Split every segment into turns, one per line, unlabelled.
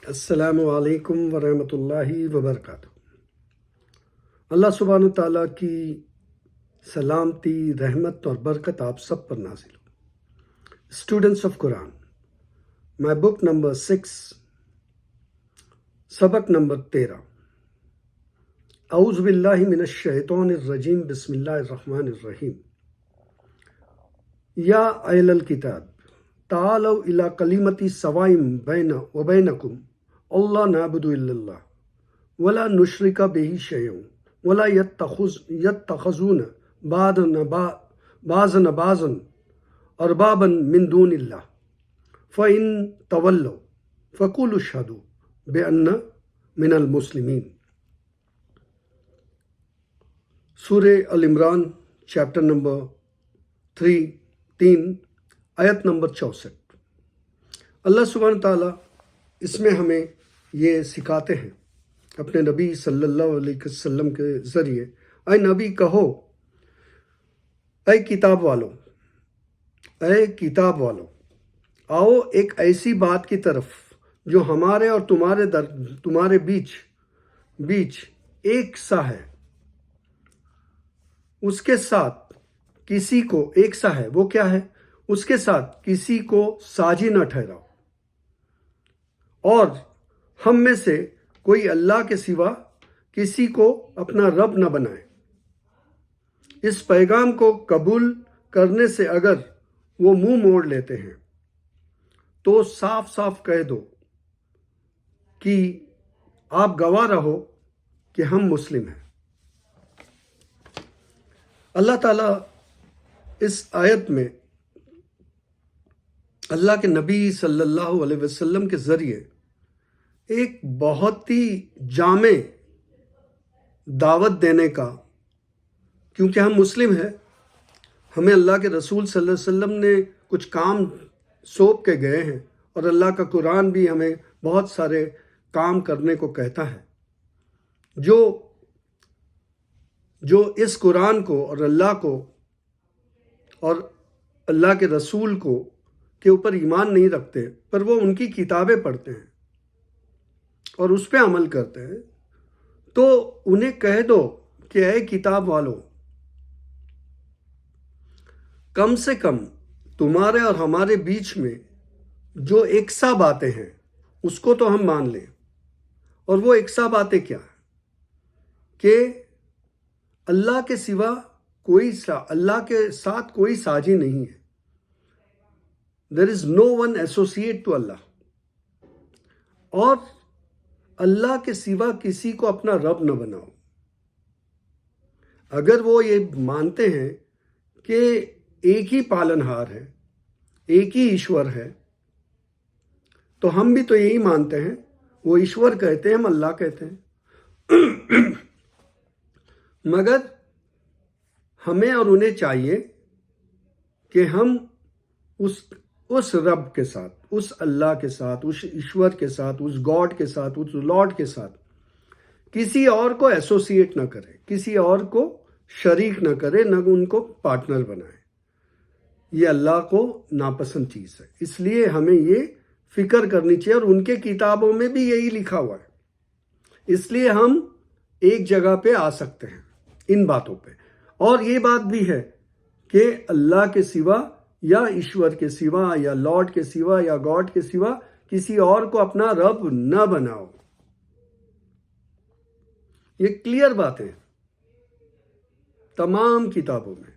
السلام علیکم ورحمۃ اللہ وبرکاتہ۔ اللہ سبحانہ تعالیٰ کی سلامتی، رحمت اور برکت آپ سب پر نازل ہو۔ Students of Quran, my book number 6، سبق نمبر 13۔ اعوذ باللہ من الشیطان الرجیم، بسم اللہ الرحمن الرحیم۔ یا اہل الکتاب تعالوا الی کلمۃ سواء بیننا وبینکم اللہ نعبد الا اللہ ولا نشرک بہ شیئا ولا یتخذون بعضنا بعضا اربابا من دون اللہ فإن تولوا فقولوا اشہدوا بأننا من المسلمین۔ سورہ ال-عمران چیپٹر نمبر 3 آیت نمبر 64۔ اللہ سبحانہ تعالیٰ اس میں ہمیں یہ سکھاتے ہیں اپنے نبی صلی اللہ علیہ وسلم کے ذریعے، اے نبی کہو، اے کتاب والو، آؤ ایک ایسی بات کی طرف جو ہمارے اور تمہارے بیچ ایک سا ہے، اس کے ساتھ کسی کو ایک سا ہے، وہ کیا ہے؟ اس کے ساتھ کسی کو ساجی نہ ٹھہراؤ، اور ہم میں سے کوئی اللہ کے سوا کسی کو اپنا رب نہ بنائے۔ اس پیغام کو قبول کرنے سے اگر وہ منہ موڑ لیتے ہیں تو صاف صاف کہہ دو کہ آپ گواہ رہو کہ ہم مسلم ہیں۔ اللہ تعالیٰ اس آیت میں اللہ کے نبی صلی اللہ علیہ وسلم کے ذریعے ایک بہت ہی جامع دعوت دینے کا، کیونکہ ہم مسلم ہیں، ہمیں اللہ کے رسول صلی اللہ علیہ وسلم نے کچھ کام سونپ کے گئے ہیں، اور اللہ کا قرآن بھی ہمیں بہت سارے کام کرنے کو کہتا ہے، جو اس قرآن کو اور اللہ کو اور اللہ کے رسول کو کے اوپر ایمان نہیں رکھتے، پر وہ ان کی کتابیں پڑھتے ہیں اور اس پہ عمل کرتے ہیں، تو انہیں کہہ دو کہ اے کتاب والو، کم سے کم تمہارے اور ہمارے بیچ میں جو یکساں باتیں ہیں اس کو تو ہم مان لیں۔ اور وہ یکساں باتیں کیا ہیں؟ کہ اللہ کے سوا اللہ کے ساتھ کوئی ساجی نہیں ہے۔ There is no one associate to Allah، اور اللہ کے سوا کسی کو اپنا رب نہ بناؤ۔ اگر وہ یہ مانتے ہیں کہ ایک ہی پالنہار ہے، ایک ہی ایشور ہے، تو ہم بھی تو یہی مانتے ہیں، وہ ایشور کہتے ہیں، ہم اللہ کہتے ہیں۔ مگر ہمیں اور انہیں چاہیے کہ ہم اس رب کے ساتھ، اس اللہ کے ساتھ، اس ایشور کے ساتھ، اس گاڈ کے ساتھ، اس لارڈ کے ساتھ کسی اور کو ایسوسیٹ نہ کرے، کسی اور کو شریک نہ کرے، نہ ان کو پارٹنر بنائے۔ یہ اللہ کو ناپسند چیز ہے، اس لیے ہمیں یہ فکر کرنی چاہیے، اور ان کے کتابوں میں بھی یہی لکھا ہوا ہے۔ اس لیے ہم ایک جگہ پہ آ سکتے ہیں ان باتوں پہ۔ اور یہ بات بھی ہے کہ اللہ کے سوا یا ایشور کے سوا یا لارڈ کے سوا یا گاڈ کے سوا کسی اور کو اپنا رب نہ بناؤ۔ یہ کلیئر باتیں تمام کتابوں میں۔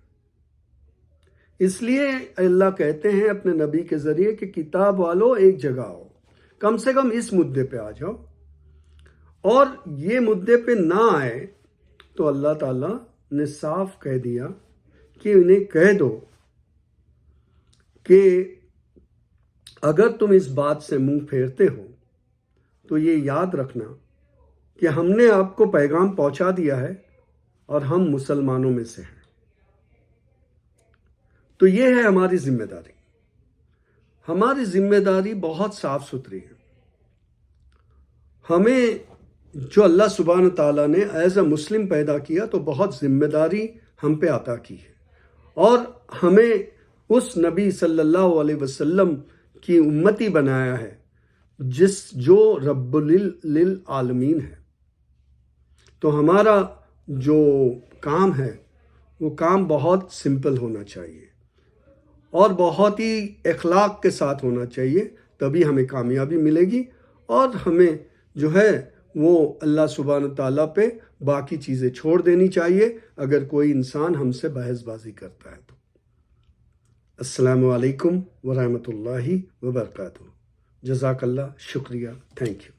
اس لیے اللہ کہتے ہیں اپنے نبی کے ذریعے کہ کتاب والو ایک جگہ آؤ، کم سے کم اس مدعے پہ آ جاؤ۔ اور یہ مدعے پہ نہ آئے تو اللہ تعالیٰ نے صاف کہہ دیا کہ انہیں کہہ دو کہ اگر تم اس بات سے منہ پھیرتے ہو تو یہ یاد رکھنا کہ ہم نے آپ کو پیغام پہنچا دیا ہے اور ہم مسلمانوں میں سے ہیں۔ تو یہ ہے ہماری ذمہ داری۔ ہماری ذمہ داری بہت صاف ستھری ہے۔ ہمیں جو اللہ سبحانہ تعالیٰ نے ایز اے مسلم پیدا کیا تو بہت ذمہ داری ہم پہ عطا کی ہے، اور ہمیں اس نبی صلی اللہ علیہ وسلم کی امتی بنایا ہے جو رب للعالمین ہے. تو ہمارا جو کام ہے وہ کام بہت سمپل ہونا چاہیے اور بہت ہی اخلاق کے ساتھ ہونا چاہیے، تبھی ہمیں کامیابی ملے گی اور ہمیں جو ہے وہ اللہ سبحانہ تعالیٰ پہ باقی چیزیں چھوڑ دینی چاہیے اگر کوئی انسان ہم سے بحث بازی کرتا ہے تو. السلام علیکم ورحمۃ اللہ وبرکاتہ. جزاک اللہ، شکریہ، تھینک یو.